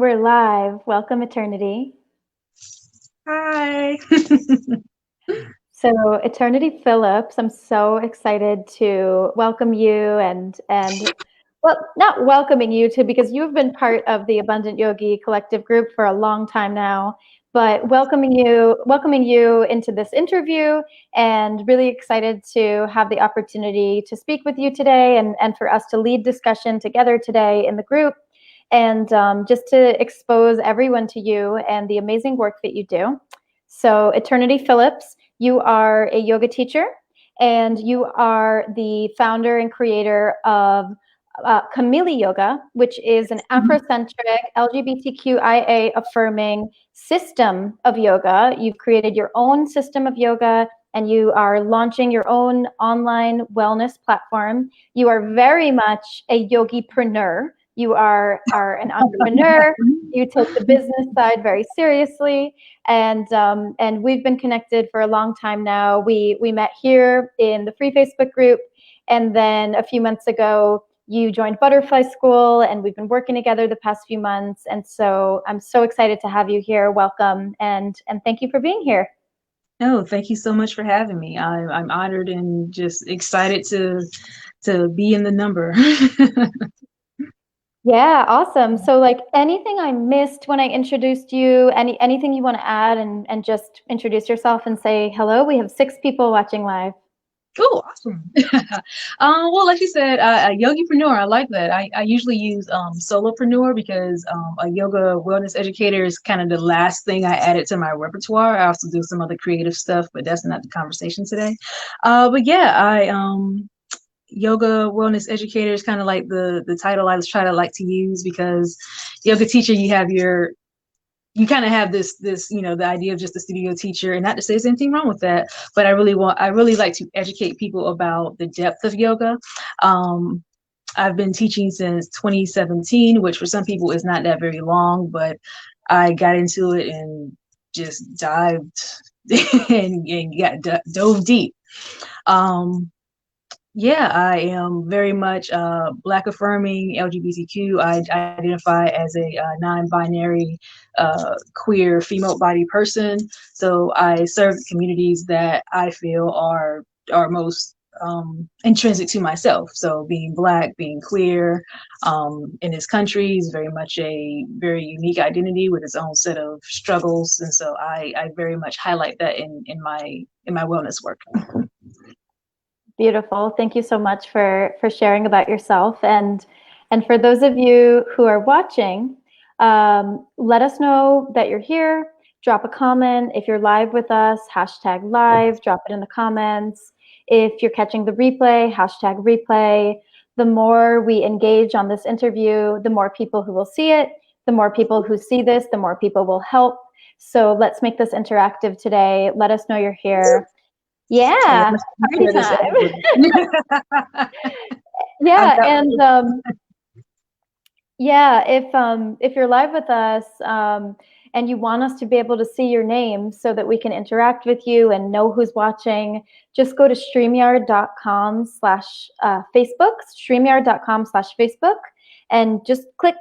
We're live. Welcome, Eternity. Hi. So, Eternity Philops, I'm so excited to welcome you and well, not welcoming you to because you've been part of the Abundant Yogi collective group for a long time now, but welcoming you into this interview and really excited to have the opportunity to speak with you today and for us to lead discussion together today in the group and just to expose everyone to you and the amazing work that you do. So, Eternity Philops, you are a yoga teacher and you are the founder and creator of Kamili Yoga, which is an Afrocentric, LGBTQIA affirming system of yoga. You've created your own system of yoga and you are launching your own online wellness platform. You are very much a yogipreneur. You are an entrepreneur. You take the business side very seriously, and we've been connected for a long time now. We met here in the free Facebook group, and then a few months ago you joined Butterfly School, and we've been working together the past few months. And so I'm so excited to have you here. Welcome, and thank you for being here. Oh, thank you so much for having me. I'm honored and just excited to be in the number. Yeah, awesome. So like anything I missed when I introduced you, anything you want to add and just introduce yourself and say hello. We have 6 people watching live. Oh, awesome. Well, like you said, a yogipreneur. I like that. I usually use solopreneur because a yoga wellness educator is kind of the last thing I added to my repertoire. I also do some other creative stuff, but that's not the conversation today. But yeah, I yoga wellness educator is kind of like the title I try to like to use because yoga teacher, you kind of have this the idea of just a studio teacher, and not to say there's anything wrong with that, but I really like to educate people about the depth of yoga. I've been teaching since 2017, which for some people is not that very long, but I got into it and just dived and dove deep. um yeah, I am very much Black affirming LGBTQ. I identify as a non-binary queer female body person. So I serve communities that I feel are most intrinsic to myself. So being Black, being queer in this country is very much a very unique identity with its own set of struggles. And so I very much highlight that in my wellness work. Beautiful. Thank you so much for sharing about yourself. And for those of you who are watching, let us know that you're here. Drop a comment. If you're live with us, hashtag live, drop it in the comments. If you're catching the replay, hashtag replay. The more we engage on this interview, the more people who will see it. The more people who see this, the more people will help. So let's make this interactive today. Let us know you're here. Yeah, party time. Yeah, and yeah, if you're live with us and you want us to be able to see your name so that we can interact with you and know who's watching, just go to StreamYard.com/Facebook, StreamYard.com/Facebook, and just click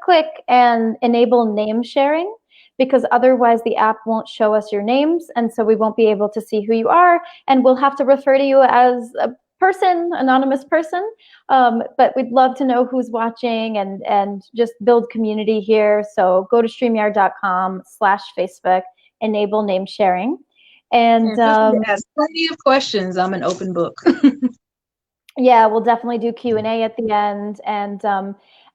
and enable name sharing, because otherwise the app won't show us your names, and so we won't be able to see who you are, and we'll have to refer to you as a person, anonymous person. But we'd love to know who's watching and just build community here. So go to StreamYard.com/Facebook, enable name sharing. And ask plenty of questions. I'm an open book. yeah, we'll definitely do Q&A at the end.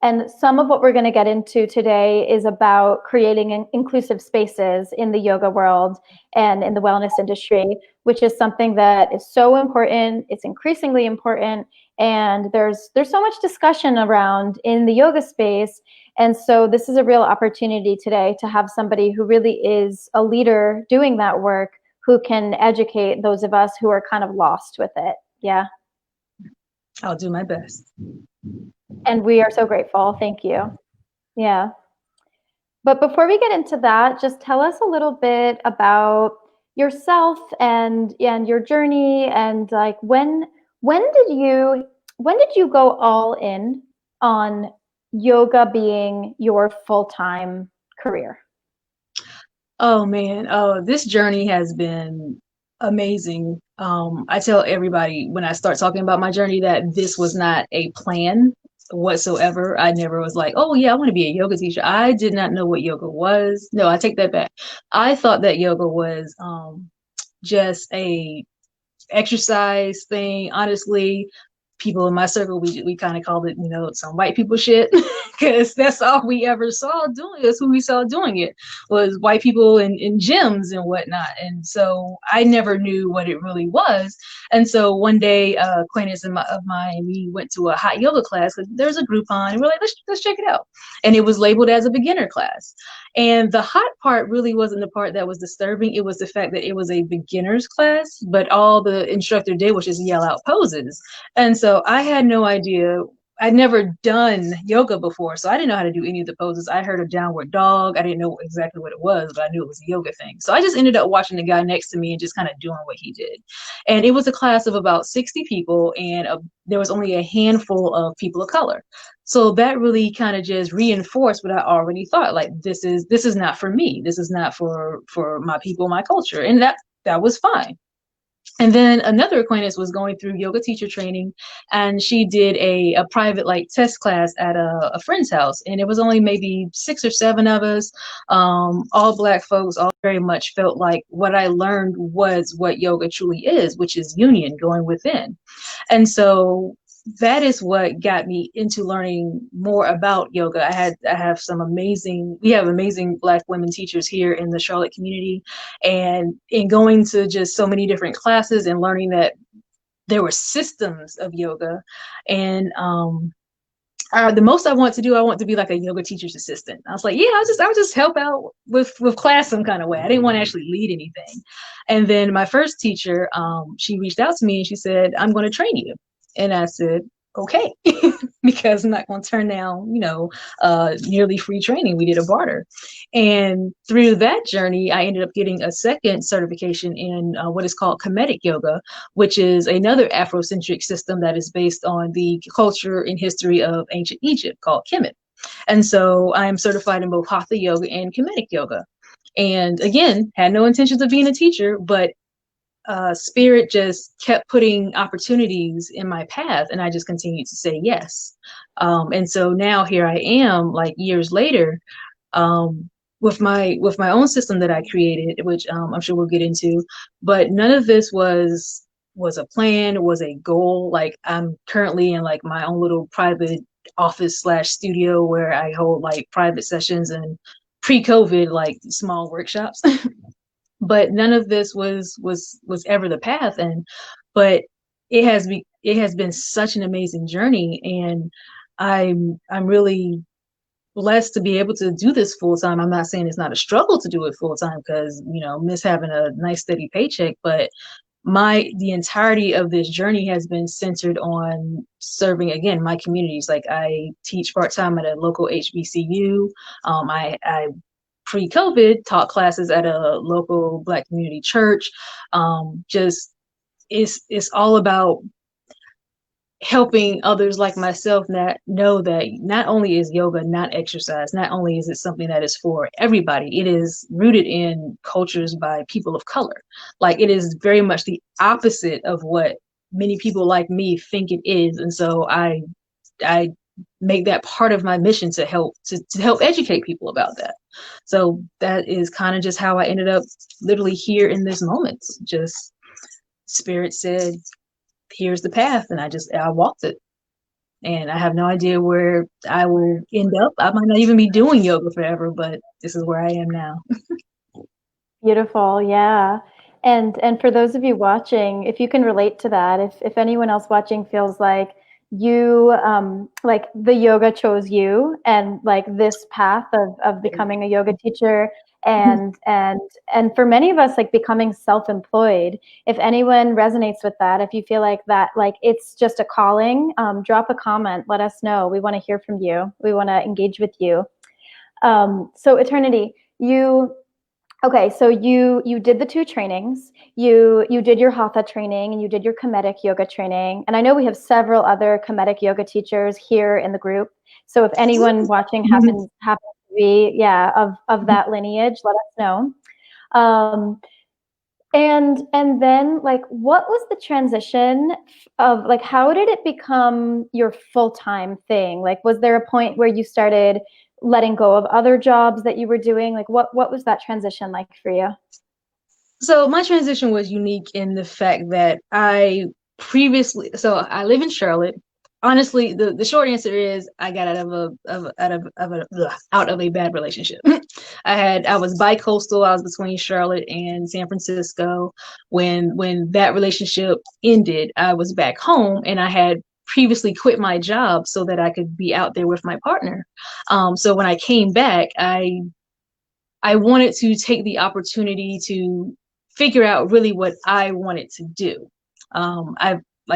And some of what we're going to get into today is about creating inclusive spaces in the yoga world and in the wellness industry, which is something that is so important. It's increasingly important. And there's so much discussion around in the yoga space. And so this is a real opportunity today to have somebody who really is a leader doing that work, who can educate those of us who are kind of lost with it. Yeah. I'll do my best. And we are so grateful. Thank you. Yeah. But before we get into that, just tell us a little bit about yourself and your journey, and like when did you go all in on yoga being your full-time career? Oh man, oh, this journey has been amazing. I tell everybody when I start talking about my journey that this was not a plan whatsoever. I never was like, oh yeah, I want to be a yoga teacher. I did not know what yoga was. No, I take that back. I thought that yoga was just a exercise thing. Honestly, people in my circle, we kind of called it, some white people shit, because that's all we ever saw doing. That's who we saw doing it, was white people in gyms and whatnot. And so I never knew what it really was. And so one day, acquaintance of mine, we went to a hot yoga class because there's a Groupon, and we're like, let's check it out. And it was labeled as a beginner class. And the hot part really wasn't the part that was disturbing. It was the fact that it was a beginner's class, but all the instructor did was just yell out poses. And so I had no idea. I'd never done yoga before, so I didn't know how to do any of the poses. I heard of downward dog. I didn't know exactly what it was, but I knew it was a yoga thing. So I just ended up watching the guy next to me and just kind of doing what he did. And it was a class of about 60 people, and there was only a handful of people of color. So that really kind of just reinforced what I already thought. Like, this is not for me. This is not for my people, my culture. And that was fine. And then another acquaintance was going through yoga teacher training, and she did a private test class at a friend's house. And it was only maybe 6 or 7 of us, all Black folks, all very much felt like what I learned was what yoga truly is, which is union, going within. And so that is what got me into learning more about yoga. We have amazing Black women teachers here in the Charlotte community, and in going to just so many different classes and learning that there were systems of yoga. And the most I want to be like a yoga teacher's assistant. I was like, yeah, I'll just help out with class some kind of way. I didn't want to actually lead anything. And then my first teacher, she reached out to me and she said, I'm going to train you. And I said, okay, because I'm not going to turn down, nearly free training. We did a barter. And through that journey, I ended up getting a second certification in what is called Kemetic Yoga, which is another Afrocentric system that is based on the culture and history of ancient Egypt, called Kemet. And so I am certified in both Hatha Yoga and Kemetic Yoga. And again, had no intentions of being a teacher, but Spirit just kept putting opportunities in my path, and I just continued to say yes. And so now here I am, years later, with my own system that I created, which I'm sure we'll get into. But none of this was a plan, was a goal. I'm currently in my own little private office / studio where I hold private sessions and pre-COVID small workshops. But none of this was ever the path. But it has been such an amazing journey, and I'm really blessed to be able to do this full time. I'm not saying it's not a struggle to do it full time, because miss having a nice steady paycheck, but the entirety of this journey has been centered on serving, again, my communities. I teach part-time at a local HBCU. I pre-COVID taught classes at a local Black community church. It's all about helping others like myself know that not only is yoga not exercise, not only is it something that is for everybody, it is rooted in cultures by people of color. It is very much the opposite of what many people like me think it is. And so I make that part of my mission to help educate people about that. So that is kind of just how I ended up literally here in this moment. Just Spirit said, here's the path, and I walked it. And I have no idea where I will end up. I might not even be doing yoga forever, but this is where I am now. Beautiful. Yeah. And for those of you watching, if you can relate to that, if anyone else watching feels like you the yoga chose you, and this path of becoming a yoga teacher, and for many of us becoming self-employed, if anyone resonates with that, if you feel like that it's just a calling, drop a comment, let us know. We want to hear from you. We want to engage with you. So Eternity, okay, so you did the 2 trainings. You did your Hatha training, and you did your Kemetic yoga training. And I know we have several other Kemetic yoga teachers here in the group. So if anyone watching happens to be, yeah, of that lineage, let us know. Um, and then like, what was the transition of like, how did it become your full-time thing? Like, was there a point where you started letting go of other jobs that you were doing? Like, what was that transition like for you? So my transition was unique in the fact that so I live in Charlotte. Honestly, the short answer is I got out of a bad relationship. I was bi-coastal. I was between Charlotte and San Francisco. When that relationship ended, I was back home, and I had previously quit my job so that I could be out there with my partner. So when I came back, I wanted to take the opportunity to figure out really what I wanted to do.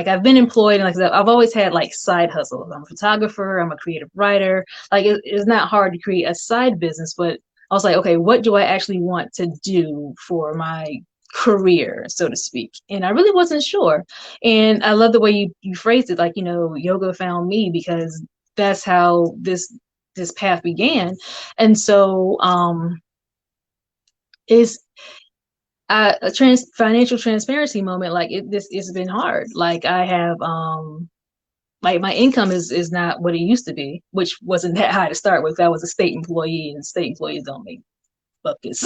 I've been employed, and like I said, I've always had like side hustles. I'm a photographer, I'm a creative writer. Like it's not hard to create a side business, but I was like, okay, what do I actually want to do for my career, so to speak? And I really wasn't sure. And I love the way you phrased it, like, yoga found me, because that's how this path began. And so is a financial transparency moment. Like it's been hard. Like I have like my income is not what it used to be, which wasn't that high to start with. I was a state employee, and state employees don't make buckets.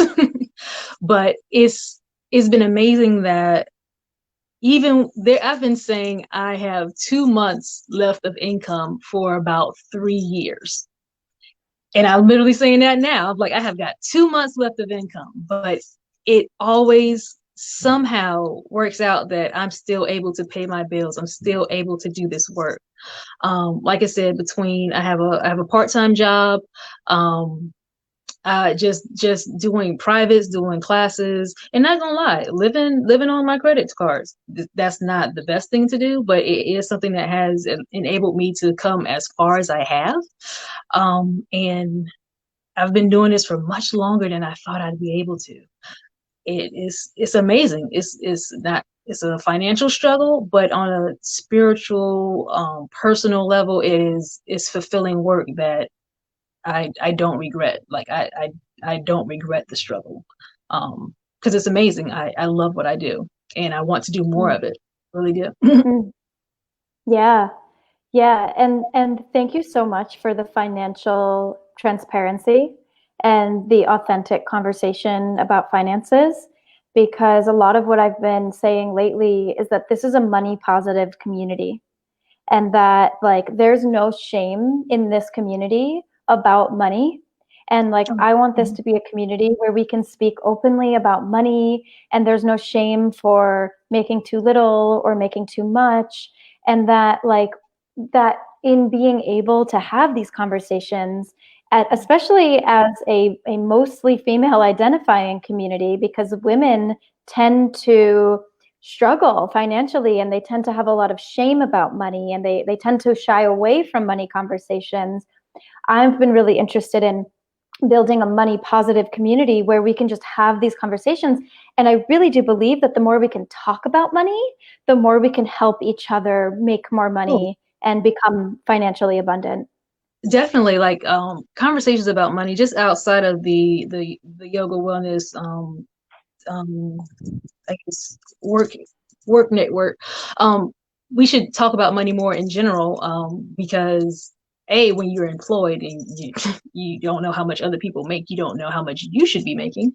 But it's been amazing that even there, I've been saying I have 2 months left of income for about 3 years. And I'm literally saying that now. I'm like, I have got 2 months left of income, but it always somehow works out that I'm still able to pay my bills. I'm still able to do this work. Like I said, I have a part-time job. Um, just doing privates, doing classes, and not gonna lie, living on my credit cards. That's not the best thing to do, but it is something that has enabled me to come as far as I have. And I've been doing this for much longer than I thought I'd be able to. It's amazing. It's a financial struggle, but on a spiritual, personal level, it's fulfilling work that I don't regret. Like I don't regret the struggle. Because it's amazing. I love what I do, and I want to do more of it. Really do. Mm. Yeah. Yeah, and thank you so much for the financial transparency and the authentic conversation about finances, because a lot of what I've been saying lately is that this is a money positive community, and that like there's no shame in this community about money. And like I want this to be a community where we can speak openly about money, and there's no shame for making too little or making too much. And that in being able to have these conversations, especially as a mostly female identifying community, because women tend to struggle financially, and they tend to have a lot of shame about money, and they tend to shy away from money conversations. I've been really interested in building a money positive community where we can just have these conversations. And I really do believe that the more we can talk about money, the more we can help each other make more money and become financially abundant. Definitely, like conversations about money just outside of the yoga wellness I guess work network. We should talk about money more in general, because when you're employed and you don't know how much other people make, you don't know how much you should be making.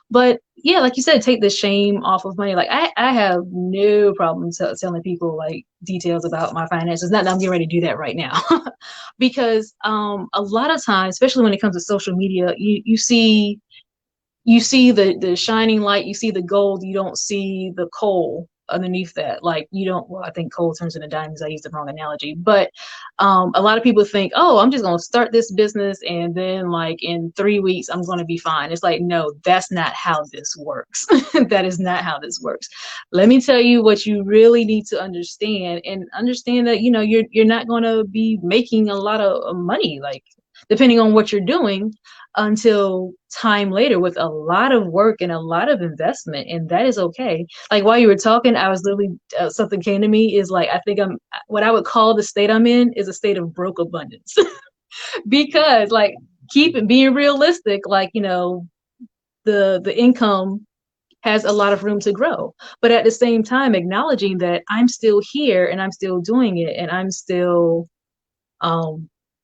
But yeah, like you said, take the shame off of money. Like I have no problem telling people like details about my finances. Not that I'm getting ready to do that right now, because a lot of times, especially when it comes to social media, you see the shining light, you see the gold, you don't see the coal underneath that. Like you don't, well, I think coal turns into diamonds. I used the wrong analogy, but a lot of people think, oh, I'm just going to start this business, and then like in 3 weeks I'm going to be fine. It's like, no, that's not how this works. That is not how this works. Let me tell you what you really need to understand, and understand that you're not going to be making a lot of money, like depending on what you're doing, until time later, with a lot of work and a lot of investment. And that is okay. Like while you were talking, I was literally something came to me, is like, I think what I would call the state I'm in is a state of broke abundance. Because like keep it being realistic, like, the income has a lot of room to grow, but at the same time acknowledging that I'm still here and I'm still doing it and I'm still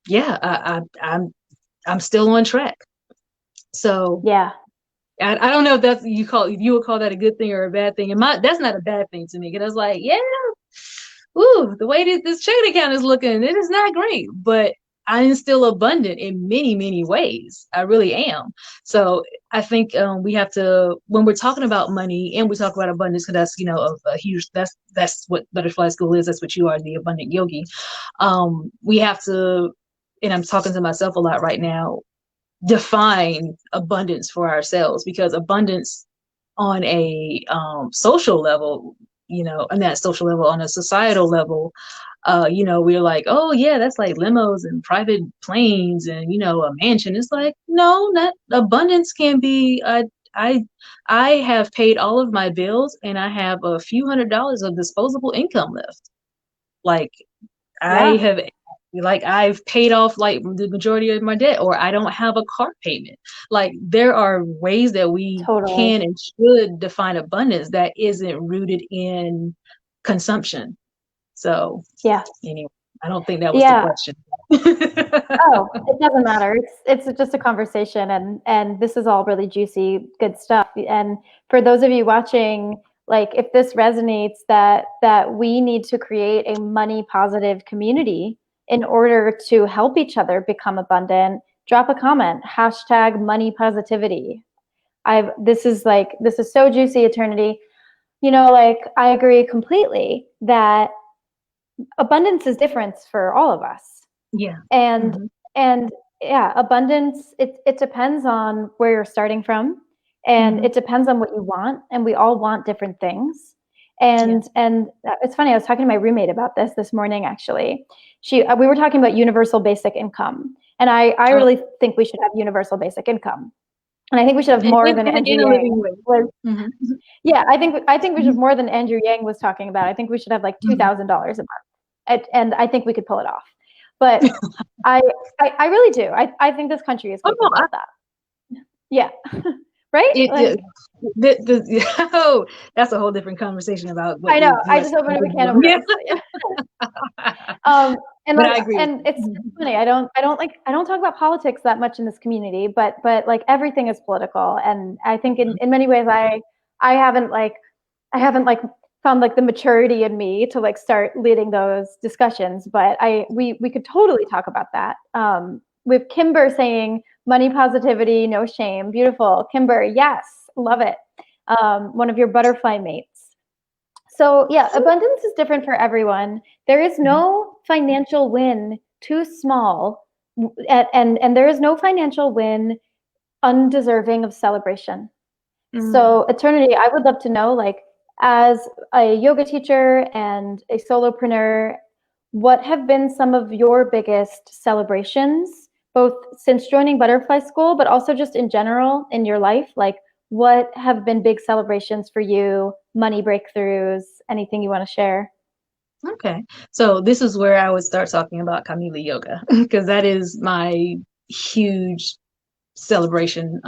yeah, I'm still on track. So Yeah. I don't know if you would call that a good thing or a bad thing. And that's not a bad thing to me, because I was like, yeah, ooh, the way this checking account is looking, it is not great, but I am still abundant in many, many ways. I really am. So I think we have to, when we're talking about money and we talk about abundance, because that's, a huge, that's what Butterfly School is. That's what you are, the abundant yogi. We have to, and I'm talking to myself a lot right now, define abundance for ourselves, because abundance on a social level, on that social level, on a societal level, we're like, oh yeah, that's like limos and private planes and, a mansion. It's like, no, not abundance can be, I I have paid all of my bills and I have a few $100s of disposable income left. Like, I Yeah. have, like, I've paid off like the majority of my debt, or I don't have a car payment. Like, there are ways that we Totally. can and should define abundance that isn't rooted in consumption. So Yeah. anyway, I don't think that was the Yeah. question. Oh, it doesn't matter. It's just a conversation, and this is all really juicy, good stuff. And for those of you watching, like, if this resonates, that we need to create a money positive community in order to help each other become abundant, drop a comment, hashtag money positivity. This is so juicy, Eternity. Like, I agree completely that abundance is different for all of us. Yeah. and Mm-hmm. and yeah, abundance, it depends on where you're starting from, and Mm-hmm. it depends on what you want, and we all want different things. Yeah. And it's funny, I was talking to my roommate about this morning, actually. We were talking about universal basic income, and I Oh, really think we should have universal basic income, and I think we should have more than Andrew in a living Yang way. was. Mm-hmm. Yeah, I think we should have more than Andrew Yang was talking about. I think we should have like Mm-hmm. $2,000 a month, and I think we could pull it off. But I, I really do. I think this country is Oh no, capable of that. Yeah. Right? it Like, oh, that's a whole different conversation about what I know. I U.S. just opened a can of Yeah. worms. Yeah. Um, and But like, I agree with and you. it's funny. I don't talk about politics that much in this community, but like, everything is political. And I think in many ways, I haven't like, I haven't like found like the maturity in me to like start leading those discussions. But we could totally talk about that. With Kimber saying money positivity, no shame. Beautiful. Kimber, yes, love it. One of your butterfly mates. So yeah, abundance is different for everyone. There is no financial win too small, and there is no financial win undeserving of celebration. Mm. So Eternity, I would love to know, like, as a yoga teacher and a solopreneur, what have been some of your biggest celebrations, both since joining Butterfly School, but also just in general in your life? Like, what have been big celebrations for you, money breakthroughs, anything you want to share? Okay. So this is where I would start talking about Kamili Yoga, because that is my huge celebration.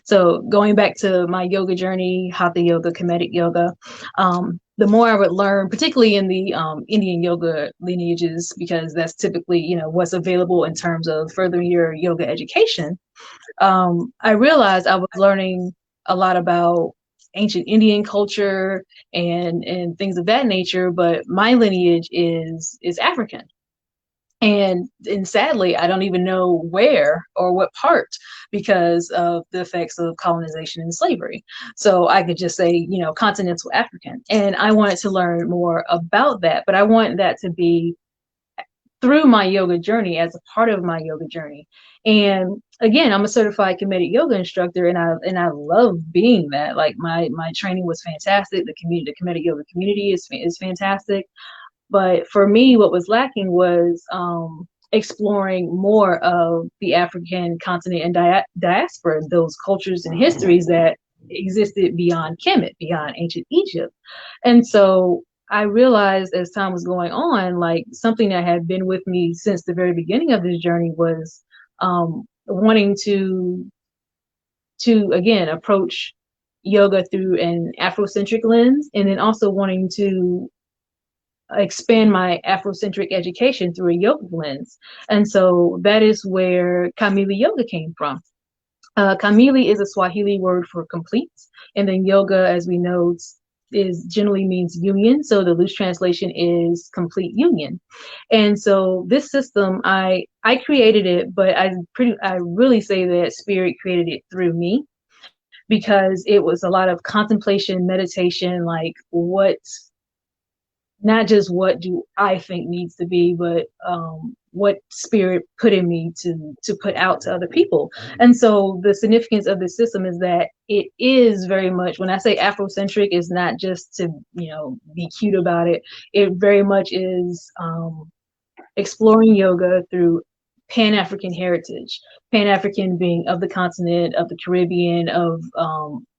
So going back to my yoga journey, Hatha yoga, Kemetic yoga, the more I would learn, particularly in the Indian yoga lineages, because that's typically, what's available in terms of furthering your yoga education. I realized I was learning a lot about ancient Indian culture and things of that nature, but my lineage is African. And sadly, I don't even know where or what part, because of the effects of colonization and slavery. So I could just say, continental African. And I wanted to learn more about that, but I want that to be through my yoga journey, as a part of my yoga journey. And again, I'm a certified Kemetic yoga instructor, and I love being that. Like, my training was fantastic. The Kemetic yoga community is fantastic. But for me, what was lacking was exploring more of the African continent and diaspora, those cultures and histories that existed beyond Kemet, beyond ancient Egypt. And so I realized, as time was going on, like, something that had been with me since the very beginning of this journey was wanting to again approach yoga through an Afrocentric lens, and then also wanting to expand my Afrocentric education through a yoga lens. And so that is where Kamili Yoga came from. Kamili is a Swahili word for complete, and then yoga, as we know, is generally means union. So the loose translation is complete union. And so this system, I created it, but I really say that spirit created it through me, because it was a lot of contemplation, meditation, like not just what do I think needs to be, but what spirit put in me to put out to other people. And so the significance of this system is that it is very much, when I say Afrocentric, is not just to, be cute about it. It very much is exploring yoga through Pan-African heritage, Pan-African being of the continent, of the Caribbean, of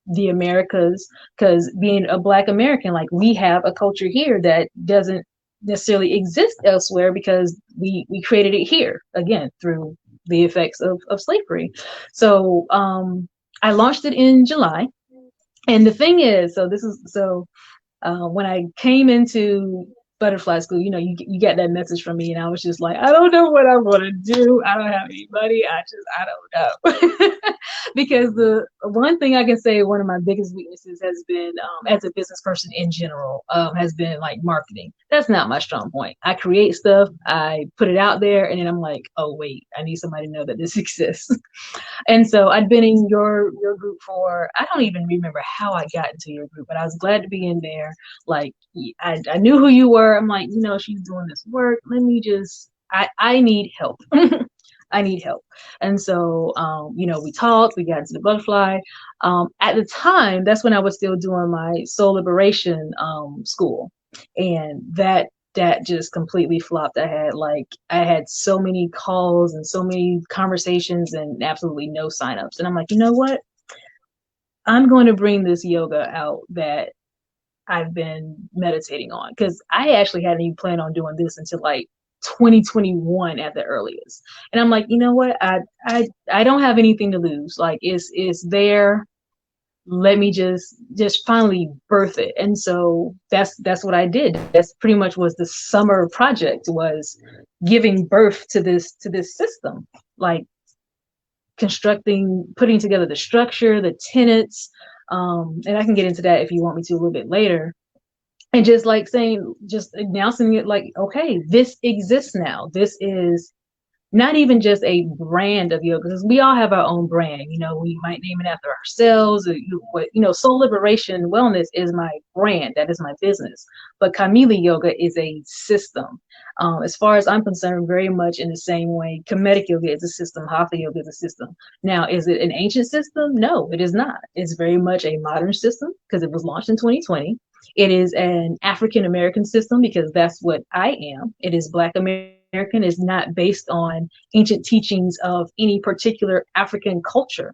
the Americas, because being a Black American, like, we have a culture here that doesn't necessarily exist elsewhere, because we created it here, again, through the effects of slavery. So I launched it in July. And the thing is, when I came into butterfly school, you get that message from me, and I was just like, I don't know what I want to do. I don't have any money. I don't know. Because the one thing I can say, one of my biggest weaknesses has been, as a business person in general, has been like marketing. That's not my strong point. I create stuff, I put it out there, and then I'm like, oh wait, I need somebody to know that this exists. And so I'd been in your group for, I don't even remember how I got into your group, but I was glad to be in there. Like, I knew who you were. I'm like, she's doing this work. Let me just, I need help. I need help. And so, we talked, we got into the butterfly. At the time, that's when I was still doing my soul liberation school. And that just completely flopped. I had so many calls and so many conversations and absolutely no signups. And I'm like, you know what? I'm going to bring this yoga out that I've been meditating on, because I actually hadn't even planned on doing this until like 2021 at the earliest. And I'm like, you know what? I don't have anything to lose. Like, it's there. Let me just finally birth it. And so that's what I did. That's pretty much was the summer project, was giving birth to this system, like putting together the structure, the tenets, and I can get into that if you want me to a little bit later. And just like just announcing it, like, okay, this exists now. This is not even just a brand of yoga, because we all have our own brand. We might name it after ourselves. Soul Liberation Wellness is my brand. That is my business. But Kamili Yoga is a system. As far as I'm concerned, very much in the same way, Kemetic Yoga is a system. Hatha Yoga is a system. Now, is it an ancient system? No, it is not. It's very much a modern system, because it was launched in 2020. It is an African American system, because that's what I am. It is Black American. Is not based on ancient teachings of any particular African culture,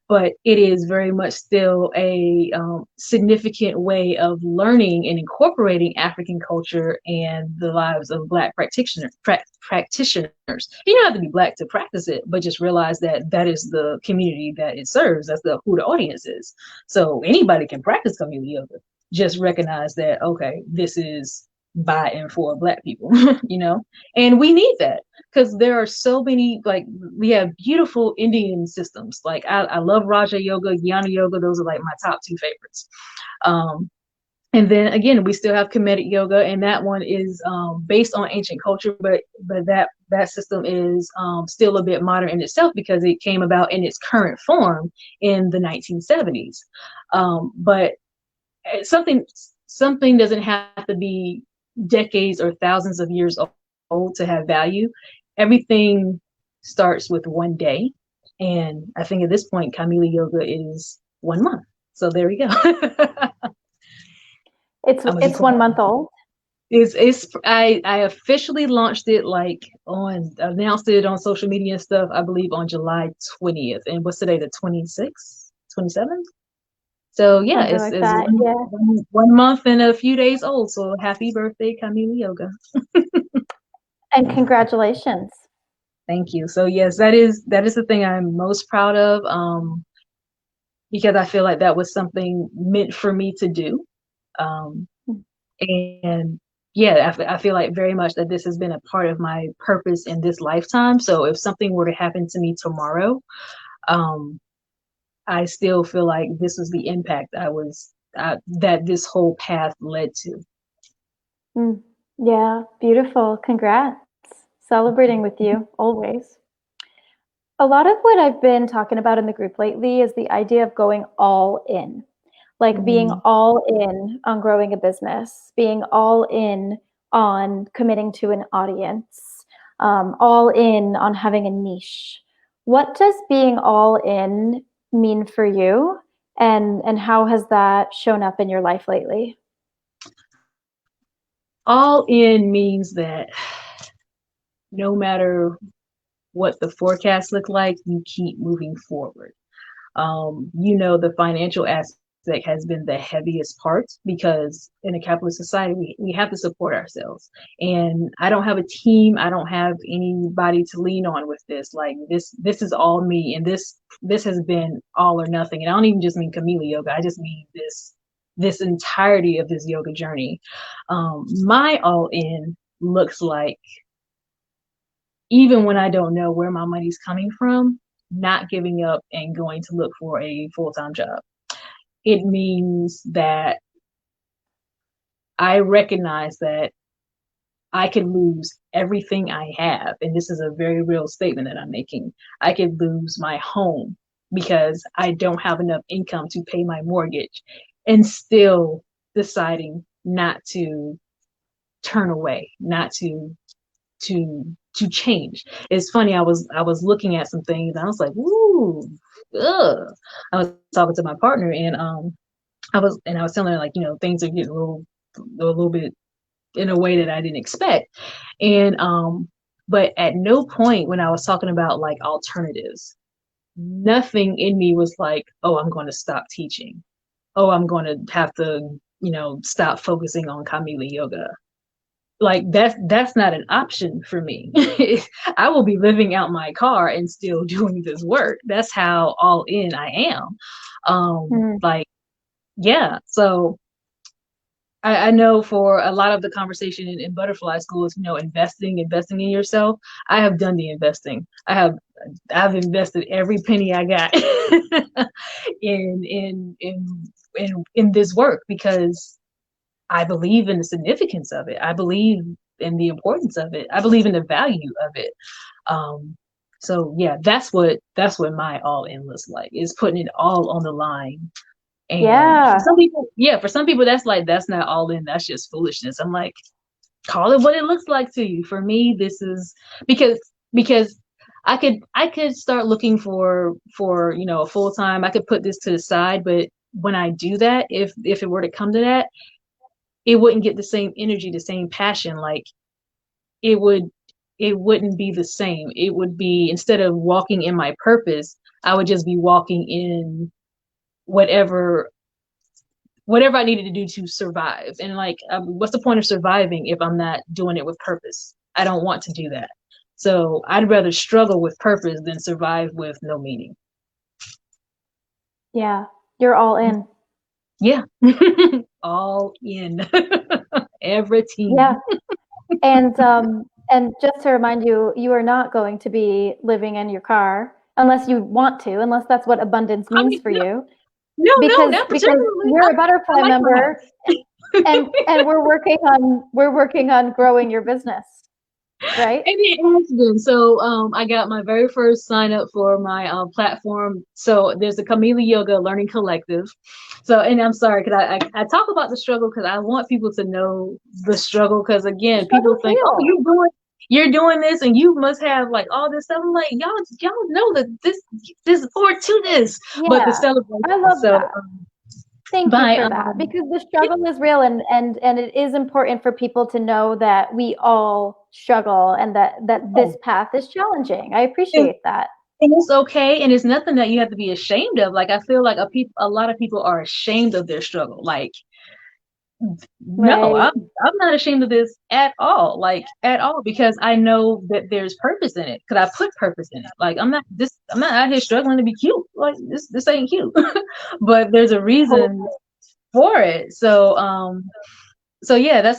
but it is very much still a significant way of learning and incorporating African culture and the lives of Black practitioners. You don't have to be Black to practice it, but just realize that is the community that it serves. That's who the audience is. So anybody can practice Kamili Yoga. Just recognize that, okay, this is by and for Black people, and we need that, because there are so many, like, we have beautiful Indian systems. Like, I love Raja Yoga, Jnana Yoga. Those are like my top two favorites. And then again, we still have Kemetic Yoga, and that one is based on ancient culture, but that system is still a bit modern in itself, because it came about in its current form in the 1970s. But something doesn't have to be decades or thousands of years old to have value. Everything starts with one day. And I think at this point, Kamili Yoga is 1 month. So there we go. It's 1 month old. I officially launched it, announced it on social media and stuff, I believe on July 20th. And what's today, the 26th, 27th? So yeah, it's like 1 month and a few days old. So happy birthday, Kamili Yoga. And congratulations. Thank you. So yes, that is the thing I'm most proud of, because I feel like that was something meant for me to do. Um, and yeah, I feel like very much that this has been a part of my purpose in this lifetime. So if something were to happen to me tomorrow, um, I still feel like this was the impact that this whole path led to. Mm. Yeah, beautiful. Congrats. Celebrating with you always. A lot of what I've been talking about in the group lately is the idea of going all in, like being Mm, all in on growing a business, being all in on committing to an audience, all in on having a niche. What does being all in mean for you? And how has that shown up in your life lately? all in means that no matter what the forecast look like, you keep moving forward. The financial aspect has been the heaviest part because in a capitalist society, we have to support ourselves. And I don't have a team. I don't have anybody to lean on with this. Like this is all me. And this has been all or nothing. And I don't even just mean Kamili Yoga. I just mean this entirety of this yoga journey. My all in looks like, even when I don't know where my money's coming from, not giving up and going to look for a full-time job. It means that I recognize that I could lose everything I have. And this is a very real statement that I'm making. I could lose my home because I don't have enough income to pay my mortgage, and still deciding not to turn away, not to change. It's funny. I was looking at some things and I was like, ooh, ugh. I was talking to my partner, and I was telling her, like, things are getting a little bit in a way that I didn't expect. And but at no point when I was talking about like alternatives, nothing in me was like, oh, I'm going to stop teaching. Oh, I'm going to have to, stop focusing on Kamili Yoga. Like that's not an option for me. I will be living out my car and still doing this work. That's how all in I am. Mm. Like, yeah. So I know for a lot of the conversation in butterfly school is, investing in yourself. I have done the investing. I've invested every penny I got in this work because I believe in the significance of it. I believe in the importance of it. I believe in the value of it. Um, so yeah, that's what my all in looks like, is putting it all on the line. And for Yeah. some people, yeah, for some people that's not all in. That's just foolishness. I'm like, call it what it looks like to you. For me, this is because I could start looking for a full time. I could put this to the side, but when I do that, if it were to come to that, it wouldn't get the same energy, the same passion. Like it would, it wouldn't be the same. It would be, instead of walking in my purpose, I would just be walking in whatever whatever I needed to do to survive. And like, what's the point of surviving if I'm not doing it with purpose? I don't want to do that. So I'd rather struggle with purpose than survive with no meaning. Yeah. You're all in. Yeah. All in. Yeah. Everything. And just to remind you, you are not going to be living in your car unless you want to, unless that's what abundance I means mean, for no, you. no, no, Because not because particularly. you're a I butterfly like my member house. and we're working on growing your business, right? And it has been. So I got my very first sign up for my platform. So there's a Kamili Yoga Learning Collective. So, and I'm sorry, because I talk about the struggle because I want people to know the struggle. Because The again, people struggle's think, oh, real. you're doing this and you must have like all this stuff. I'm like, y'all know that this more to this, but the Yeah. celebration. I love So that. Thank you by for that, because the struggle is real, and it is important for people to know that we all struggle and that this path is challenging. I and, appreciate that. and it's okay, and it's nothing that you have to be ashamed of. Like I feel like a lot of people are ashamed of their struggle. Like No, Right. I'm not ashamed of this at all, like at all, because I know that there's purpose in it. Because I put purpose in it. Like I'm not out here struggling to be cute. Like this ain't cute. But there's a reason for it. So yeah,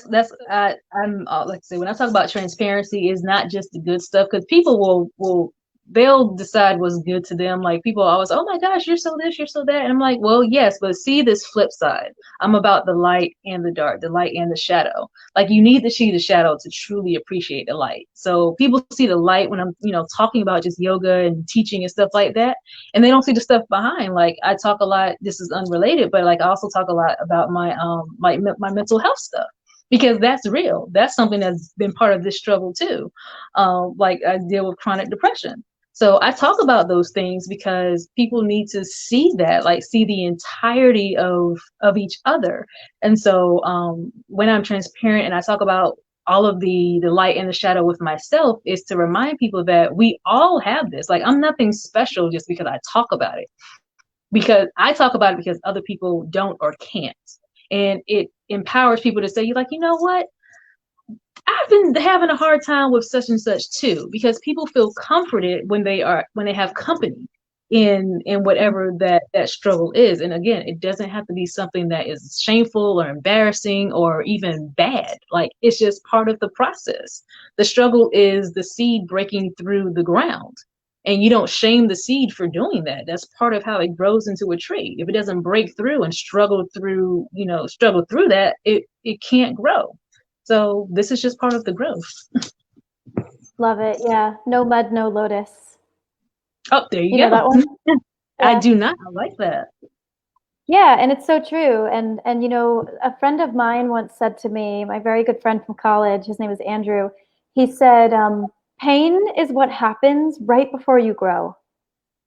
I'm like I say, when I talk about transparency, is not just the good stuff, because people will they'll decide what's good to them. Like people always, oh my gosh, you're so this, you're so that, and I'm like, well, yes, but see this flip side. I'm about the light and the dark, the light and the shadow. Like you need to see the shadow to truly appreciate the light. So people see the light when I'm talking about just yoga and teaching and stuff like that, and they don't see the stuff behind. Like I talk a lot, this is unrelated, but like I also talk a lot about my mental health stuff, because that's real. That's something that's been part of this struggle too. Like I deal with chronic depression. So I talk about those things because people need to see that, like see the entirety of each other. And so when I'm transparent and I talk about all of the light and the shadow with myself, is to remind people that we all have this. Like I'm nothing special just because I talk about it, because I talk about it because other people don't or can't. And it empowers people to say, you're like, you know what? I've been having a hard time with such and such too, because people feel comforted when they have company in whatever that struggle is. And again, it doesn't have to be something that is shameful or embarrassing or even bad. Like it's just part of the process. The struggle is the seed breaking through the ground. And you don't shame the seed for doing that. That's part of how it grows into a tree. If it doesn't break through and struggle through that, it can't grow. So this is just part of the growth. Love it. Yeah. No mud, no lotus. Oh, there You you know go. that one? I Yeah. do not. I like that. Yeah, and it's so true. And a friend of mine once said to me, my very good friend from college, his name is Andrew, he said, pain is what happens right before you grow.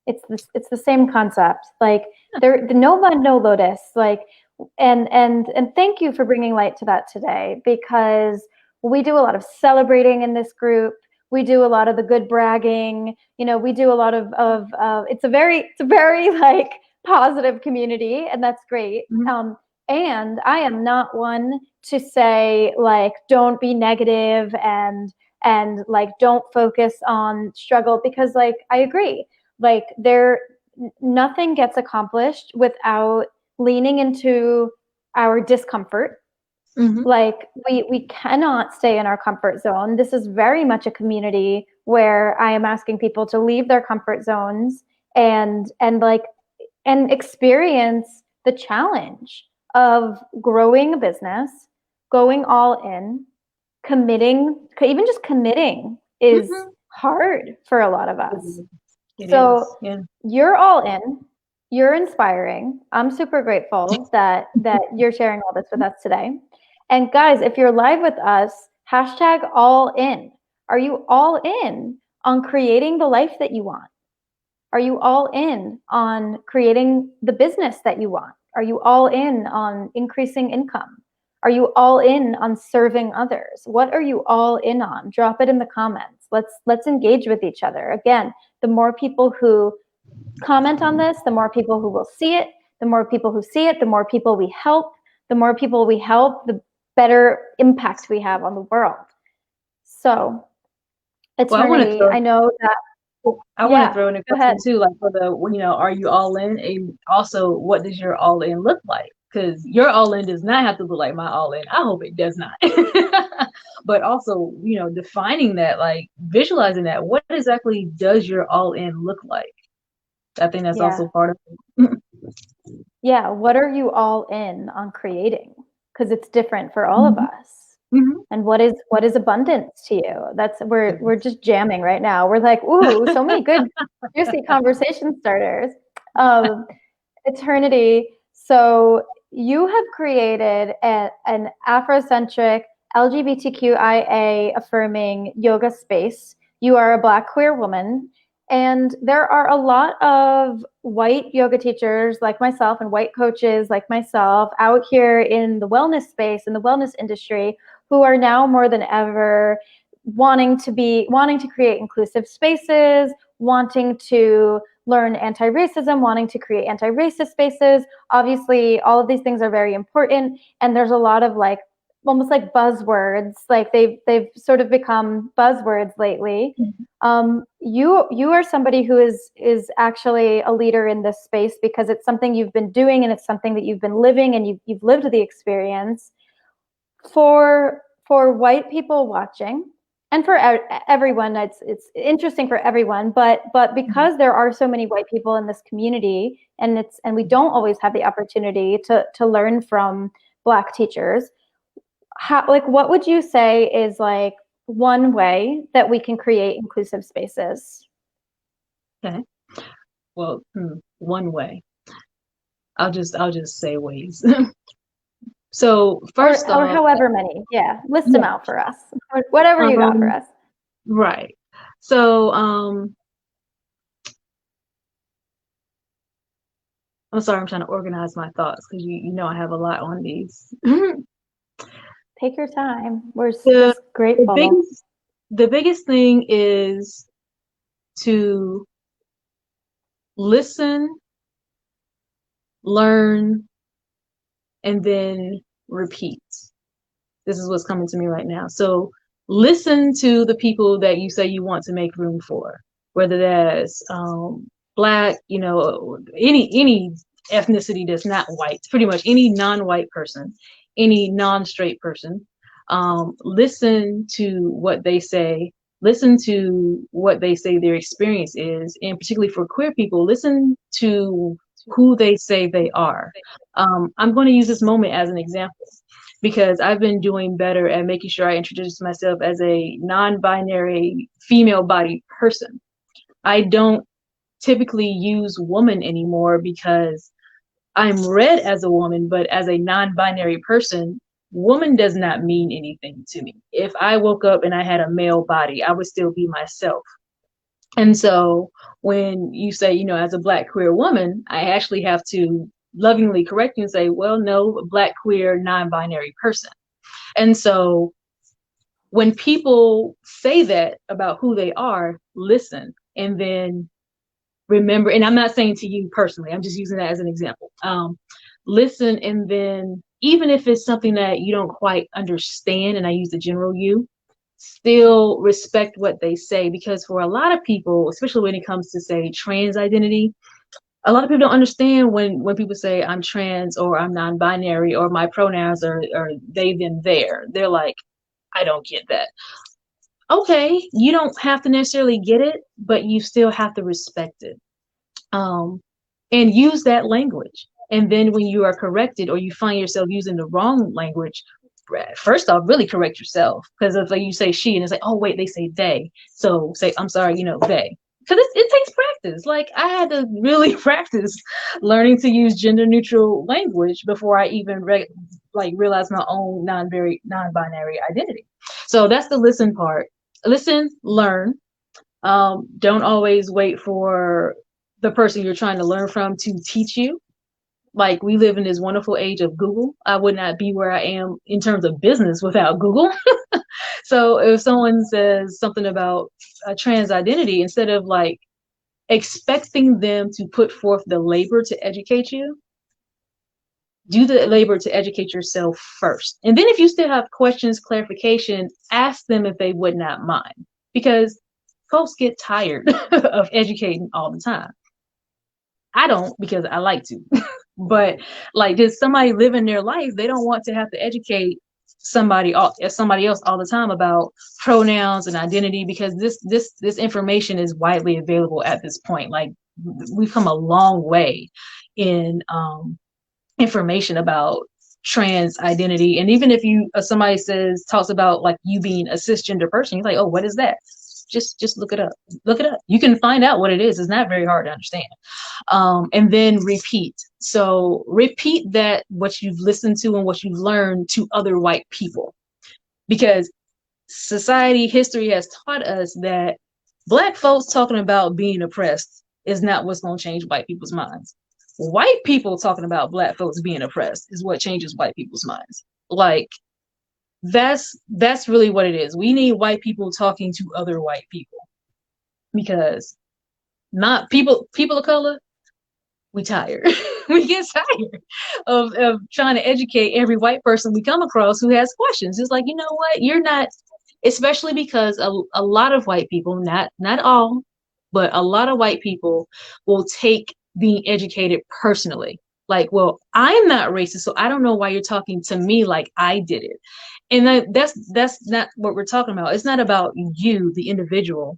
It's the same concept. Like the no mud, no lotus. Like and thank you for bringing light to that today, because we do a lot of celebrating in this group. We do a lot of the good bragging. We do a lot of it's a very like positive community, and that's great. Mm-hmm. And I am not one to say like don't be negative and like don't focus on struggle, because like I agree, like nothing gets accomplished without leaning into our discomfort. Mm-hmm. Like we cannot stay in our comfort zone. This is very much a community where I am asking people to leave their comfort zones and experience the challenge of growing a business, going all in, committing. Even just committing is Mm-hmm. hard for a lot of us. It So is. Yeah. you're all in. You're inspiring. I'm super grateful that you're sharing all this with us today. And guys, if you're live with us, hashtag all in. Are you all in on creating the life that you want? Are you all in on creating the business that you want? Are you all in on increasing income? Are you all in on serving others? What are you all in on? Drop it in the comments. Let's engage with each other. Again, the more people who comment on this, the more people who will see it. The more people who see it, the more people we help. The more people we help, the better impact we have on the world. So, Well, Eternity, I know that, I want to yeah, throw in a go ahead. question too, like for the, are you all in? And also, what does your all in look like? Because your all in does not have to look like my all in. I hope it does not. But also, defining that, like visualizing that, what exactly does your all in look like? I think that's Yeah. also part of it. Yeah. What are you all in on creating? Because it's different for all of Mm-hmm. us. Mm-hmm. And what is abundance to you? That's we're just jamming right now. We're like, ooh, so many good juicy conversation starters. Eternity. So you have created an Afrocentric LGBTQIA affirming yoga space. You are a Black queer woman. And there are a lot of white yoga teachers like myself and white coaches like myself out here in the wellness space, in the wellness industry, who are now more than ever wanting to create inclusive spaces, wanting to learn anti-racism, wanting to create anti-racist spaces. Obviously, all of these things are very important, and there's a lot of like almost like buzzwords, like they've sort of become buzzwords lately. You are somebody who is actually a leader in this space because it's something you've been doing and it's something that you've been living and you've lived the experience. For white people watching, and for everyone, it's interesting for everyone, but because there are so many white people in this community, and we don't always have the opportunity to learn from Black teachers. How, like, what would you say is like one way that we can create inclusive spaces? Okay. Well, one way. I'll just say ways. So first or off, however many, list them out for us, or whatever you got for us. Right. So I'm sorry, I'm trying to organize my thoughts because you know I have a lot on these. Take your time. We're just grateful. The biggest thing is to listen, learn, and then repeat. This is what's coming to me right now. So listen to the people that you say you want to make room for, whether that's Black, any ethnicity that's not white, pretty much any non-white person, any non-straight person. Listen to what they say. Listen to what they say their experience is, and particularly for queer people, listen to who they say they are. I'm going to use this moment as an example because I've been doing better at making sure I introduce myself as a non-binary female-bodied person. I don't typically use woman anymore because I'm read as a woman, but as a non-binary person, woman does not mean anything to me. If I woke up and I had a male body, I would still be myself. And so when you say, as a Black queer woman, I actually have to lovingly correct you and say, well, no, Black queer non-binary person. And so when people say that about who they are, listen, and then remember, and I'm not saying to you personally, I'm just using that as an example. Listen, and then even if it's something that you don't quite understand, and I use the general you, still respect what they say, because for a lot of people, especially when it comes to, say, trans identity, a lot of people don't understand when people say I'm trans or I'm non-binary or my pronouns are they, them, their. They're like, I don't get that. Okay, you don't have to necessarily get it, but you still have to respect it. And use that language. And then when you are corrected or you find yourself using the wrong language, first off, really correct yourself. Because if like you say she and it's like, oh wait, they say they. So say, I'm sorry, they. Because it takes practice. Like I had to really practice learning to use gender neutral language before I even realized my own non-binary identity. So that's the listen part. Listen, learn. Don't always wait for the person you're trying to learn from to teach you. Like we live in this wonderful age of Google. I would not be where I am in terms of business without Google. So if someone says something about a trans identity, instead of like expecting them to put forth the labor to educate you, do the labor to educate yourself first. And then if you still have questions, clarification, ask them if they would not mind. Because folks get tired of educating all the time. I don't, because I like to. But like, does somebody living their life, they don't want to have to educate somebody else all the time about pronouns and identity, because this information is widely available at this point. Like we've come a long way in information about trans identity. And even if somebody talks about like you being a cisgender person, you're like, oh, what is that? Just look it up. You can find out what it is. It's not very hard to understand. And then repeat. So repeat that what you've listened to and what you've learned to other white people, because history has taught us that Black folks talking about being oppressed is not what's going to change white people's minds. White people talking about Black folks being oppressed is what changes white people's minds. Like that's really what it is. We need white people talking to other white people, because not people of color, we tired. We get tired of trying to educate every white person we come across who has questions. It's like, you know what, you're not, especially because a lot of white people, not all, but a lot of white people will take being educated personally. Like, well, I'm not racist, so I don't know why you're talking to me like I did it. And that's not what we're talking about. It's not about you, the individual.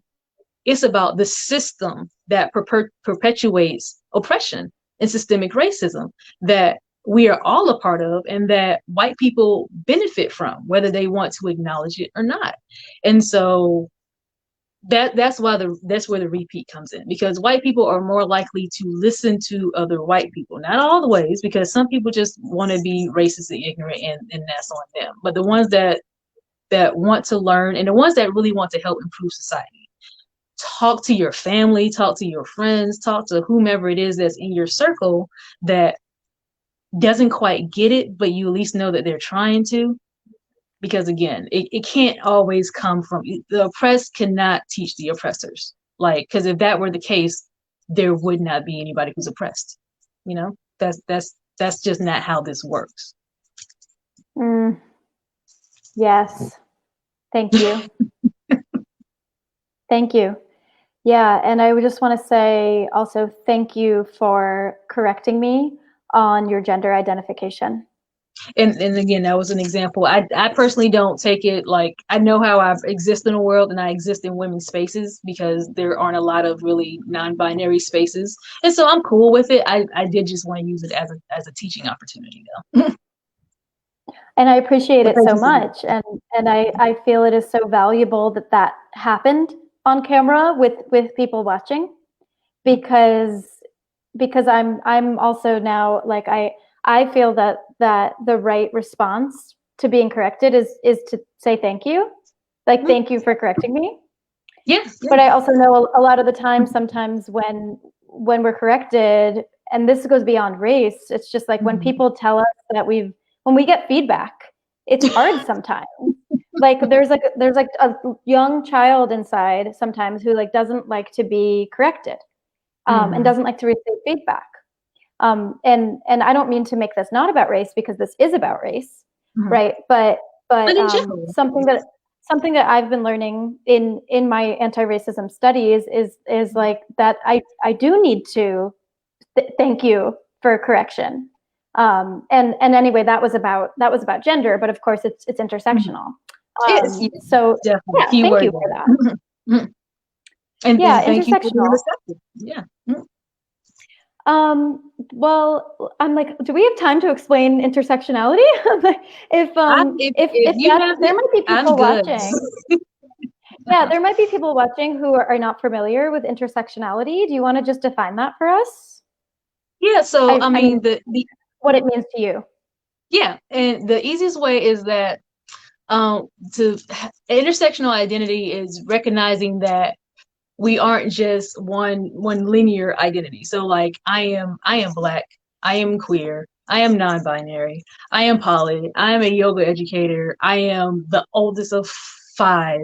It's about the system that perpetuates oppression and systemic racism that we are all a part of and that white people benefit from, whether they want to acknowledge it or not. And so that's where the repeat comes in, because white people are more likely to listen to other white people, not all the ways, because some people just want to be racist and ignorant, and that's on them. But the ones that want to learn, and the ones that really want to help improve society, talk to your family, talk to your friends, talk to whomever it is that's in your circle that doesn't quite get it, but you at least know that they're trying to. Because again, it can't always come from, the oppressed cannot teach the oppressors. Like, because if that were the case, there would not be anybody who's oppressed. You know, that's just not how this works. Yes. Thank you. Thank you. Yeah, and I would just want to say also thank you for correcting me on your gender identification. And again, that was an example. I personally don't take it like, I know how I exist in the world, and I exist in women's spaces because there aren't a lot of really non-binary spaces, and so I'm cool with it. I did just want to use it as a teaching opportunity, though. And I appreciate it so much, and I feel it is so valuable that happened on camera with people watching, because I'm also now, like, I feel that the right response to being corrected is to say thank you, like, thank you for correcting me. Yeah. But I also know a lot of the time, sometimes when we're corrected, and this goes beyond race, it's just like when people tell us that when we get feedback, it's hard sometimes. Like there's like a young child inside sometimes who like doesn't like to be corrected, and doesn't like to receive feedback. And I don't mean to make this not about race, because this is about race, right? But something that I've been learning in my anti-racism studies is like that I do need to thank you for correction. And anyway, that was about gender, but of course it's intersectional. So yeah, thank you for that. And thank you for being receptive. Yeah. Well, I'm like, do we have time to explain intersectionality? if there might be people watching. Yeah, there might be people watching who are not familiar with intersectionality. Do you want to just define that for us? Yeah, so I mean the what it means to you. Yeah, and the easiest way is that intersectional identity is recognizing that we aren't just one linear identity. So like I am Black, I am queer, I am non-binary, I am poly, I am a yoga educator, I am the oldest of 5,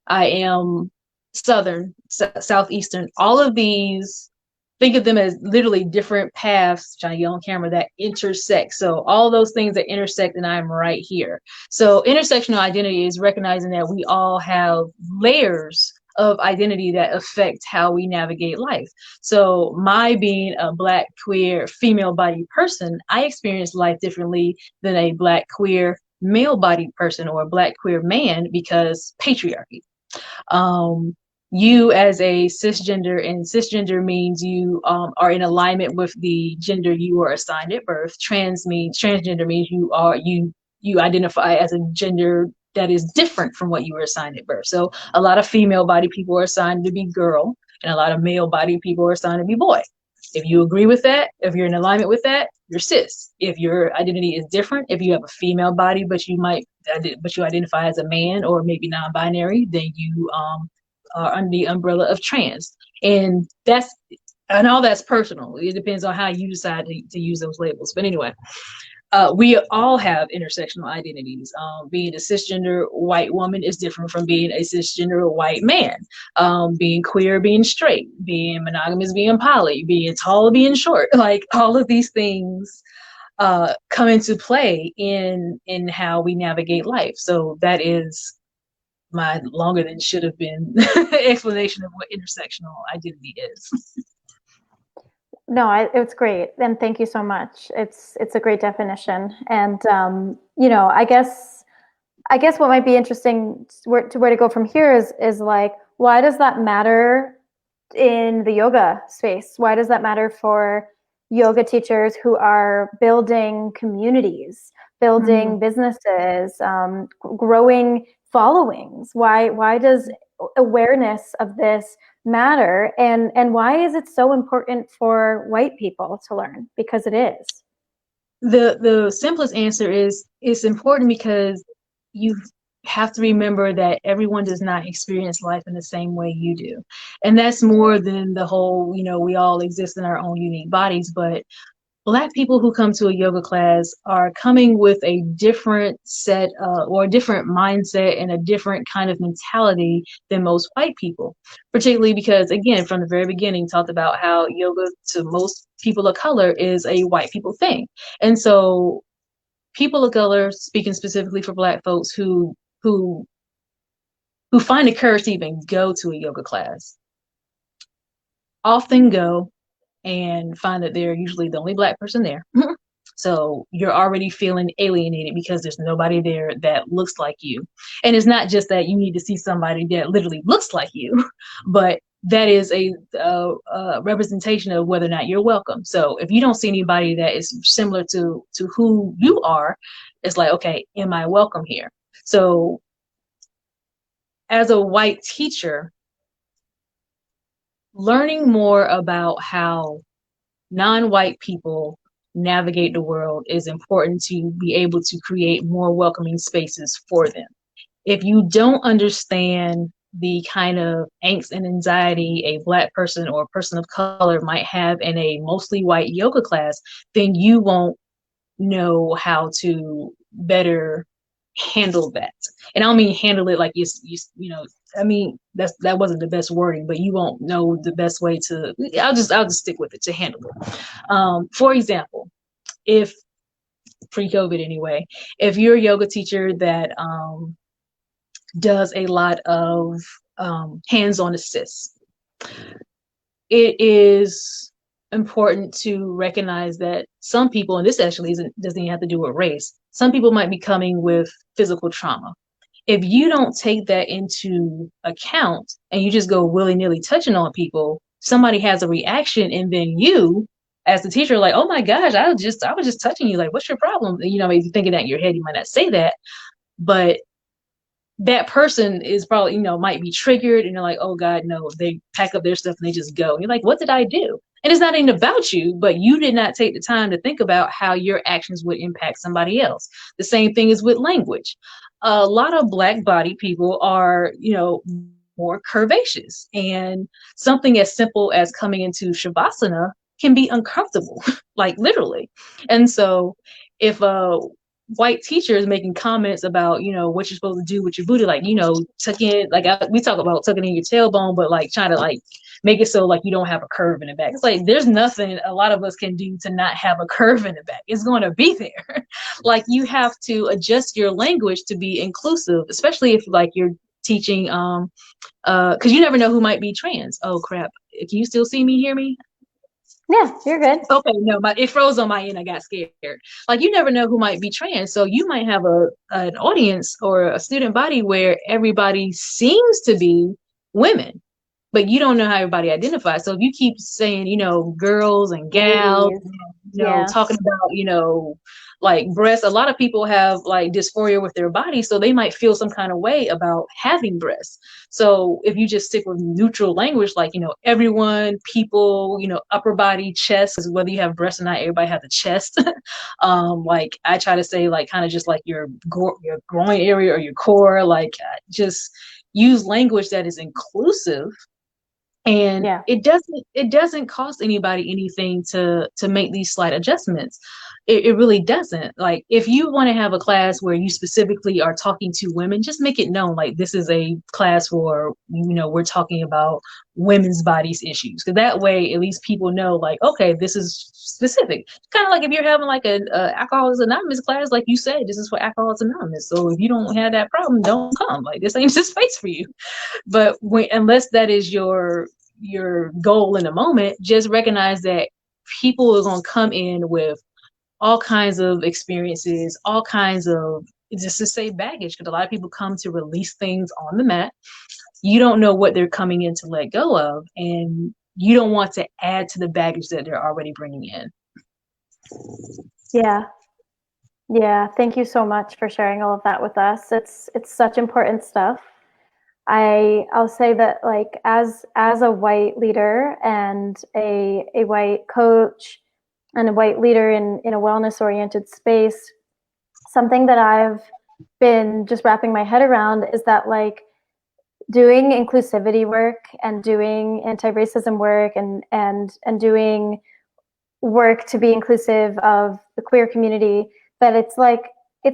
I am Southern, Southeastern. All of these, think of them as literally different paths, trying to get on camera, that intersect. So all those things that intersect, and I'm right here. So intersectional identity is recognizing that we all have layers of identity that affect how we navigate life. So my being a Black, queer, female-bodied person, I experience life differently than a Black, queer, male-bodied person or a Black, queer man, because patriarchy. You as a cisgender, and cisgender means you are in alignment with the gender you were assigned at birth. Transgender means you identify as a gender that is different from what you were assigned at birth. So a lot of female body people are assigned to be girl, and a lot of male body people are assigned to be boy. If you agree with that, if you're in alignment with that, you're cis. If your identity is different, if you have a female body but you identify as a man or maybe non-binary, then you are under the umbrella of trans. And all that's personal. It depends on how you decide to use those labels. But anyway, we all have intersectional identities. Being a cisgender white woman is different from being a cisgender white man. Being queer, being straight, being monogamous, being poly, being tall, being short. Like all of these things come into play in how we navigate life. So that is my longer than should have been explanation of what intersectional identity is. No, it's great, and thank you so much. It's a great definition, and I guess what might be interesting where to go from here is like, why does that matter in the yoga space? Why does that matter for yoga teachers who are building communities, building businesses, growing followings? Why does awareness of this matter, and why is it so important for white people to learn? Because it is. The simplest answer is it's important because you have to remember that everyone does not experience life in the same way you do. And that's more than the whole, we all exist in our own unique bodies, but Black people who come to a yoga class are coming with a different set or a different mindset and a different kind of mentality than most white people, particularly because, again, from the very beginning, talked about how yoga to most people of color is a white people thing. And so people of color, speaking specifically for Black folks who find the courage to even go to a yoga class, often go and find that they're usually the only Black person there. So you're already feeling alienated because there's nobody there that looks like you. And it's not just that you need to see somebody that literally looks like you, but that is a representation of whether or not you're welcome. So if you don't see anybody that is similar to who you are, it's like, okay, am I welcome here? So as a white teacher, learning more about how non-white people navigate the world is important to be able to create more welcoming spaces for them. If you don't understand the kind of angst and anxiety a Black person or a person of color might have in a mostly white yoga class, then you won't know how to better handle that. And I don't mean handle it like I mean, that wasn't the best wording, but you won't know the best way to, I'll just stick with it, to handle it. For example, if pre-COVID anyway, if you're a yoga teacher that does a lot of hands-on assists, it is important to recognize that some people, and this actually doesn't even have to do with race, some people might be coming with physical trauma. If you don't take that into account and you just go willy-nilly touching on people, somebody has a reaction, and then you, as the teacher, like, oh my gosh, I was just touching you. Like, what's your problem? If you're thinking that in your head, you might not say that, but that person is probably, might be triggered, and you're like, oh God, no, they pack up their stuff and they just go. And you're like, what did I do? And it's not even about you, but you did not take the time to think about how your actions would impact somebody else. The same thing is with language. A lot of Black body people are, more curvaceous, and something as simple as coming into Shavasana can be uncomfortable, like literally. And so if white teacher is making comments about, what you're supposed to do with your booty, like, tuck in, like we talk about tucking in your tailbone, but like trying to like make it so like you don't have a curve in the back. It's like, there's nothing a lot of us can do to not have a curve in the back. It's going to be there. Like, you have to adjust your language to be inclusive, especially if like you're teaching, because you never know who might be trans. Oh crap. Can you still see me, hear me? Yeah, you're good. Okay, no, but it froze on my end. I got scared. Like, you never know who might be trans. So you might have an audience or a student body where everybody seems to be women, but you don't know how everybody identifies. So if you keep saying, girls and gals, talking about, like breasts, a lot of people have like dysphoria with their body, so they might feel some kind of way about having breasts. So if you just stick with neutral language, like, everyone, people, upper body, chest, whether you have breasts or not, everybody has a chest. Like I try to say, like, kind of just like your groin area or your core, like just use language that is inclusive And Yeah. it doesn't cost anybody anything to make these slight adjustments. It really doesn't. Like, if you want to have a class where you specifically are talking to women, just make it known, like, this is a class for, we're talking about women's bodies issues. Because that way, at least people know, like, okay, this is specific. Kind of like if you're having like a Alcoholics Anonymous class, like you said, this is for Alcoholics Anonymous. So if you don't have that problem, don't come. Like, this ain't the space for you. But unless that is your goal in the moment, just recognize that people are going to come in with all kinds of experiences, all kinds of, just to say, baggage, because a lot of people come to release things on the mat. You don't know what they're coming in to let go of, and you don't want to add to the baggage that they're already bringing in. Yeah, thank you so much for sharing all of that with us. It's such important stuff. I'll say that, like, as a white leader and a white coach and a white leader in a wellness oriented space, something that I've been just wrapping my head around is that, like, doing inclusivity work and doing anti-racism work and doing work to be inclusive of the queer community, that it's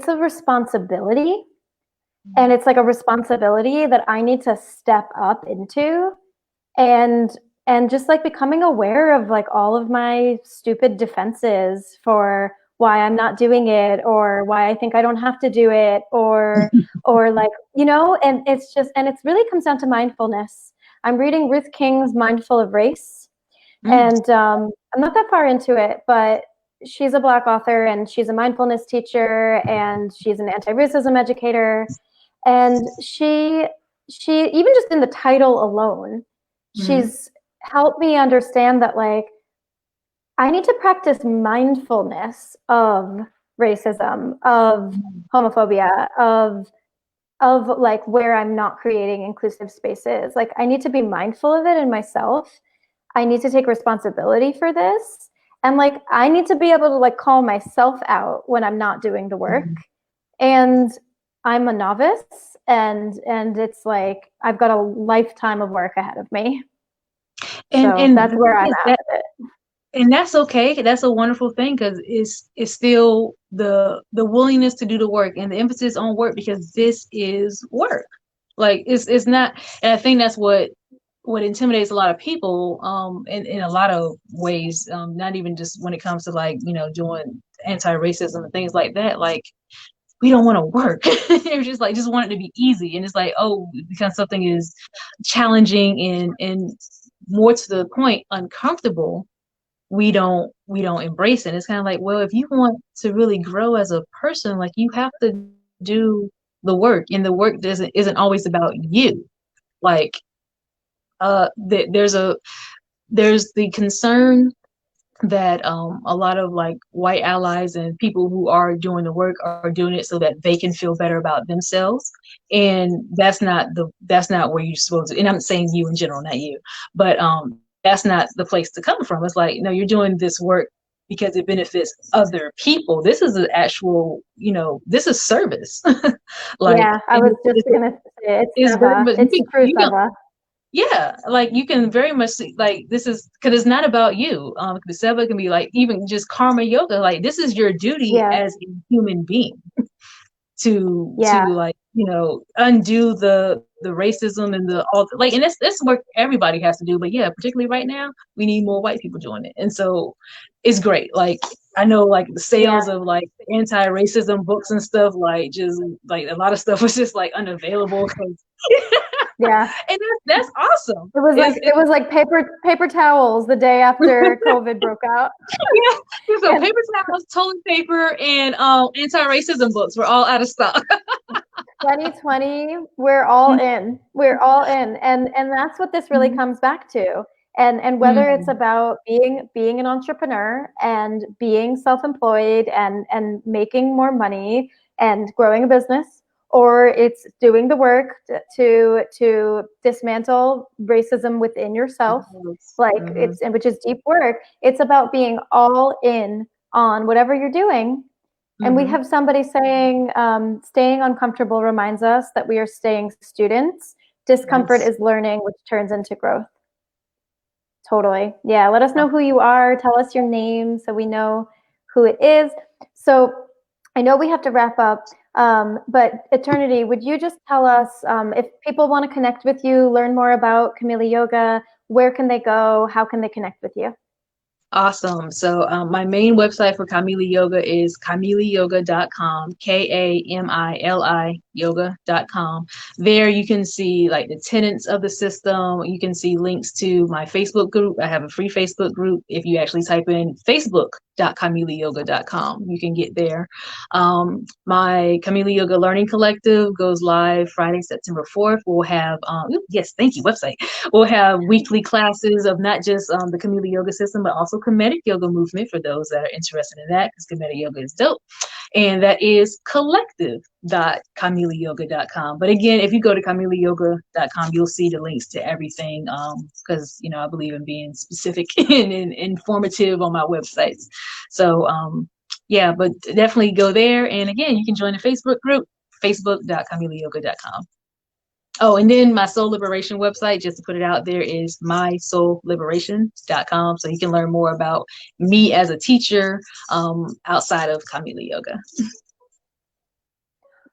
a responsibility. And it's like a responsibility that I need to step up into, and just like becoming aware of, like, all of my stupid defenses for why I'm not doing it, or why I think I don't have to do it, or like, and it really comes down to mindfulness. I'm reading Ruth King's Mindful of Race, and I'm not that far into it, but she's a Black author, and she's a mindfulness teacher, and she's an anti-racism educator. And she even just in the title alone, she's helped me understand that, like, I need to practice mindfulness of racism, of homophobia, of like where I'm not creating inclusive spaces. Like, I need to be mindful of it in myself. I need to take responsibility for this. And, like, I need to be able to, like, call myself out when I'm not doing the work. And I'm a novice, and it's like I've got a lifetime of work ahead of me. And that's where I'm at with it. And that's okay. That's a wonderful thing, because it's still the willingness to do the work and the emphasis on work, because this is work. Like, it's not, and I think that's what intimidates a lot of people in a lot of ways, not even just when it comes to, like, doing anti-racism and things like that. Like, we don't want to work. They're just want it to be easy. And it's like, oh, because something is challenging and more to the point, uncomfortable, we don't embrace it. It's kind of like, well, if you want to really grow as a person, like, you have to do the work, and the work isn't always about you. Like, there's the concern that a lot of, like, white allies and people who are doing the work are doing it so that they can feel better about themselves, and that's not where you're supposed to. And I'm saying you in general, not you, but that's not the place to come from. It's like, no, you're doing this work because it benefits other people. This is an actual, this is service. Like, yeah, I was just gonna say it's true, Seva. Yeah, like, you can very much see, like, this is because it's not about you. The Seva can be like, even just karma yoga. Like, this is your duty as a human being to like, undo the racism and all, like, and that's work everybody has to do. But yeah, particularly right now, we need more white people doing it, and so it's great. Like, I know, like, the sales of, like, anti-racism books and stuff, like, just like a lot of stuff was just, like, unavailable. Yeah, and that's awesome. It was like paper towels the day after COVID broke out. Yeah, so paper towels, toilet paper, and anti-racism books were all out of stock. 2020, we're all in. We're all in, and that's what this really comes back to. And whether it's about being an entrepreneur and being self-employed and making more money and growing a business, or it's doing the work to dismantle racism within yourself, like which is deep work. It's about being all in on whatever you're doing. And we have somebody saying, staying uncomfortable reminds us that we are staying students. Discomfort is learning, which turns into growth. Totally. Yeah. Let us know who you are. Tell us your name so we know who it is. So I know we have to wrap up, but Eternity, would you just tell us if people want to connect with you, learn more about Kamili Yoga, where can they go? How can they connect with you? Awesome. So my main website for Kamili Yoga is kamiliyoga.com, Kamili yoga.com. There you can see like the tenets of the system. You can see links to my Facebook group. I have a free Facebook group. If you actually type in facebook.kamiliyoga.com, you can get there. My Kamili Yoga Learning Collective goes live Friday, September 4th. We'll have, yes, thank you, website. We'll have weekly classes of not just the Kamili Yoga system, but also Kemetic Yoga movement for those that are interested in that, because Kemetic Yoga is dope. And that is collective.kamiliyoga.com. But again, if you go to kamiliyoga.com, you'll see the links to everything, because, I believe in being specific and informative on my websites. So, yeah, but definitely go there. And again, you can join the Facebook group, facebook.kamiliyoga.com. Oh, and then my soul liberation website, just to put it out there, is mysoulliberation.com. So you can learn more about me as a teacher outside of Kamili Yoga.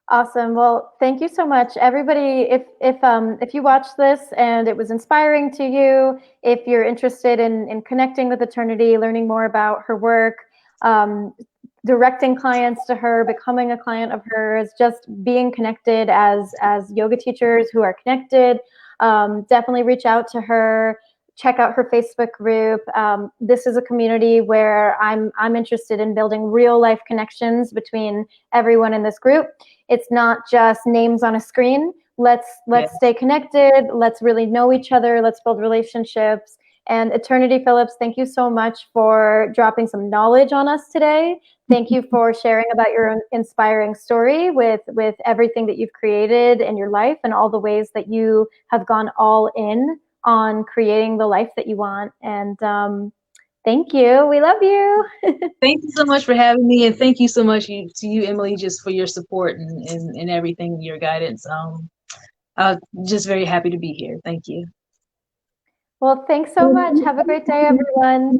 Awesome. Well, thank you so much, everybody. If you watched this and it was inspiring to you, if you're interested in connecting with Eternity, learning more about her work, directing clients to her, becoming a client of hers, just being connected as yoga teachers who are connected, definitely reach out to her. Check out her Facebook group. This is a community where I'm interested in building real life connections between everyone in this group. It's not just names on a screen. Let's stay connected. Let's really know each other. Let's build relationships. And Eternity Philops, thank you so much for dropping some knowledge on us today. Thank you for sharing about your own inspiring story with everything that you've created in your life and all the ways that you have gone all in on creating the life that you want. And thank you. We love you. Thank you so much for having me. And thank you so much to you, Emily, just for your support and everything, your guidance. I'm just very happy to be here. Thank you. Well, thanks so much. Have a great day, everyone.